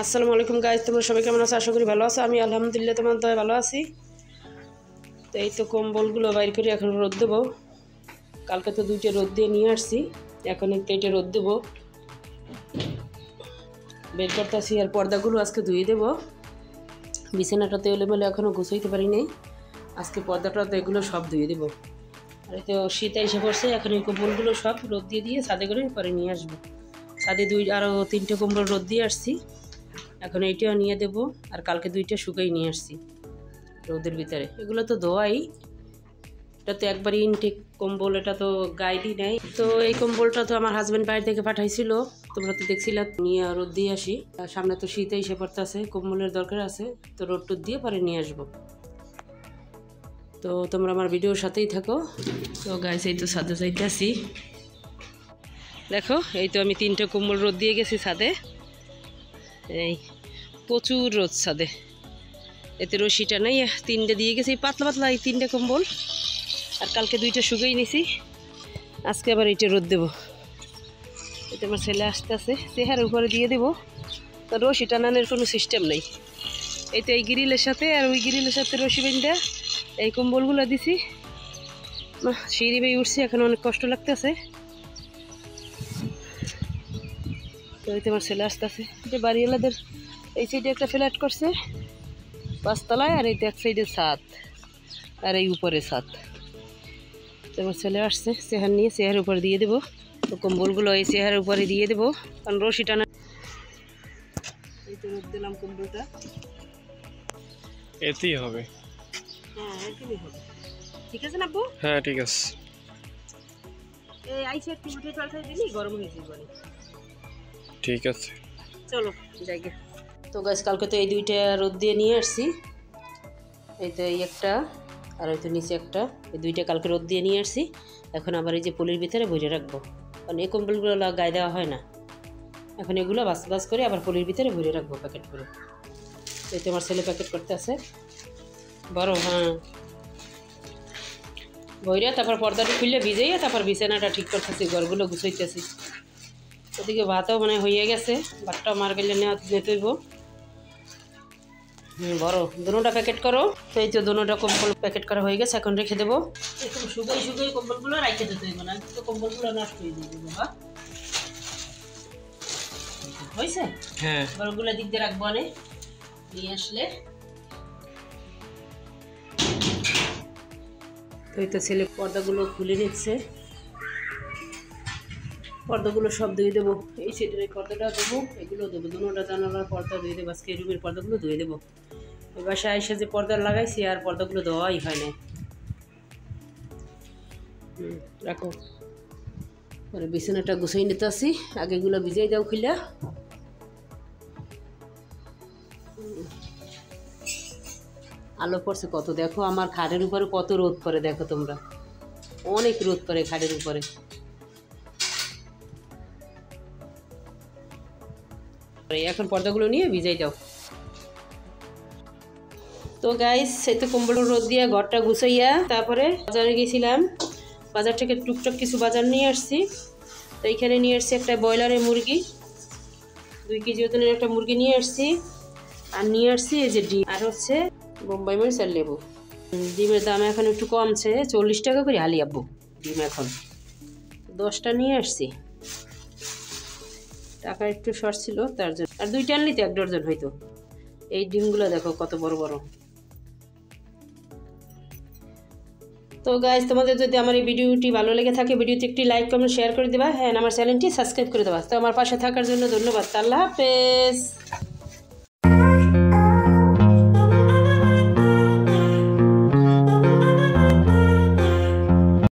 আসসালামু আলাইকুম গাইস, তোমরা সবাই কেমন আছো? আশা করি ভালো আছো। আমি আলহামদুলিল্লাহ তোমার দয়ায় ভালো আছি। তো এই তো কম্বলগুলো বাইর করে এখন রোদ দেবো। কালকে তো দুইটা রোদ দিয়ে নিয়ে আসছি, এখন একটু এটা রোদ দেবো, বের করতেছি। আর পর্দাগুলো আজকে ধুয়ে দেবো। বিছানাটাতে এলোমেলো এখনও গুছাইতে পারি নাই, আজকে পর্দাটা এগুলো সব ধুয়ে দেবো। আর এই তো শীত এসে পড়ছে, এখন এই কম্বলগুলো সব রোদ দিয়ে ছাদে করে পরে নিয়ে আসবো। ছাদে আরও 3টে কম্বল রোদ দিয়ে আসছি, এখন এইটাও নিয়ে দেবো। আর কালকে 2টা শুকাই নিয়ে আসছি রোদের ভিতরে। এগুলো তো ধোয়াই, এটা তো একবারই ইনটেক কম্বল, এটা তো গাইডই নেই। তো এই কম্বলটা তো আমার হাজব্যান্ড বাইরে থেকে পাঠাইছিল, তোমরা তো দেখছিলা। নিয়ে রোদ দিয়ে আসি, সামনে তো শীত এসে পড়তেছে, কম্বলের দরকার আছে, তো রোদ টোদ দিয়ে পরে নিয়ে আসবো। তো তোমরা আমার ভিডিওর সাথেই থাকো। তো গাইস এই তো ছাদে যাইতে আসি, দেখো এই তো আমি 3টে কম্বল রোদ দিয়ে গেছি ছাদে। এই প্রচুর রোদ ছাদে, এতে রশিটা নেই, 3টে দিয়ে গেছি পাতলা পাতলা এই 3টে কম্বল। আর কালকে 2টা শুকাই নিছি, আজকে আবার এইটা রোদ দেবো। এতে আমার ছেলে আসতে আছে, চেহারার উপরে দিয়ে দেবো। তো রশি টানানোর কোনো সিস্টেম নেই, এই তো এই গ্রিলের সাথে আর ওই গ্রিলের সাথে রশি বেঁধে এই কম্বলগুলো দিছি। সিঁড়ি বেয়ে উঠছি, এখন অনেক কষ্ট লাগতেছে। তো এই তো আমার ছেলে আসতে আছে। যে বাড়িওয়ালাদের এই সাইডে একটা ফ্ল্যাট করছে 5 তলায়, আর এই তো এক সাইডে ছাদ, আর এই উপরে ছাদ। তো আমার ছেলে আসছে, চেহার নিয়ে চেহারের উপরে দিয়ে দেবো। তো কম্বলগুলো এই চেহারের উপরে দিয়ে দেবো, কারণ রশি টানা। এই তো রোদ দিলাম কম্বলটা, এতেই হবে। হ্যাঁ এরকমই হবে। ঠিক আছে না আব্বু? হ্যাঁ ঠিক আছে। এই আইসে একটু উঠে পাল্টাই দিলি, গরম হয়েছে বলে। ঠিক আছে চলো যাই গে। তো গাছ কালকে তো এই 2টা রোদ দিয়ে নিয়ে আসছি, এই তো এই একটা আর ওই তো নিচে একটা, এই 2টা কালকে রোদ দিয়ে নিয়ে আসছি। এখন আবার এই যে পলির ভিতরে ভরে রাখবো, কারণ এই কম্বলগুলো গায়ে দেওয়া হয় না। এখন এগুলো বাস করে আবার পলির ভিতরে ভরে রাখবো প্যাকেট করে। এই তো আমার ছেলে প্যাকেট করতে আছে বড়, হ্যাঁ ভইরা তারপর পর্দাটা খুললে ভিজাইয়া তারপর বিছানাটা ঠিক করতেছি, ঘরগুলো গুছাইতেছি। ওদিকে ভাতও মানে হয়ে গেছে, ভাতটাও মার গেলে নিতে হইব। বড় দুটোটা প্যাকেট করো। তো এই তো দুটোটা কম্বল প্যাকেট করা হয়ে গেছে, এখন রেখে দেবো। একটু শুকাই কম্বলগুলো রেখে দিতে হইব না, তো কম্বলগুলো নষ্ট হয়ে যাবে বাবা। হয়েছে? হ্যাঁ বড়গুলো দিক দিয়ে রাখবো, অনেক নিয়ে আসলে। তো এই তো ছেলে পর্দাগুলো খুলে নিচ্ছে, পর্দাগুলো সব ধুয়ে দেবো। এই সেটের এই পর্দাটা দেবো, এগুলো দেবো, দুটোটা জানালার পর্দা ধুয়ে দেবো। আজকে রুমের পর্দাগুলো ধুয়ে দেবো। এই বাসায় এসে যে পর্দা লাগাইছি আর পর্দাগুলো ধোয়াই হয় না। রাখো, পরে বিছানাটা গুছাই নিতে আসি, আগেগুলো ভিজাই দাও খুলে। আলো পড়ছে কত, দেখো আমার খাটের উপরে কত রোদ পড়ে, দেখো তোমরা, অনেক রোদ পড়ে খাটের উপরে। এখন পর্দাগুলো নিয়ে ভিজাই দাও। তো গাইস এই তো কম্বল রোদ দিয়ে ঘরটা গুছাইয়া তারপরে বাজারে গেছিলাম। বাজার থেকে টুকটাক কিছু বাজার নিয়ে আসছি। তো এইখানে নিয়ে আসছি একটা ব্রয়লারের মুরগি, 2 কেজি ওজনের একটা মুরগি নিয়ে আসছি। আর নিয়ে আসছি এই যে ডিম, আর হচ্ছে বোম্বাই মরিচ আর লেবু। ডিমের দাম এখন একটু কমছে, 40 টাকা করে হালি আব্বু ডিম এখন। 10টা নিয়ে আসছি, টাকা একটু শর্ট ছিল তার জন্য। আর 2টা আনলি তো 1 ডজন হয়তো। এই ডিমগুলো দেখো কত বড় বড়। তো গাইস তোমাদের যদি আমার এই ভিডিওটি ভালো লেগে থাকে, ভিডিওতে একটি লাইক কমেন্ট শেয়ার করে দেবা। হ্যাঁ আমার চ্যানেলটি সাবস্ক্রাইব করে দেবা। তো আমার পাশে থাকার জন্য ধন্যবাদ। আল্লাহ হাফেজ।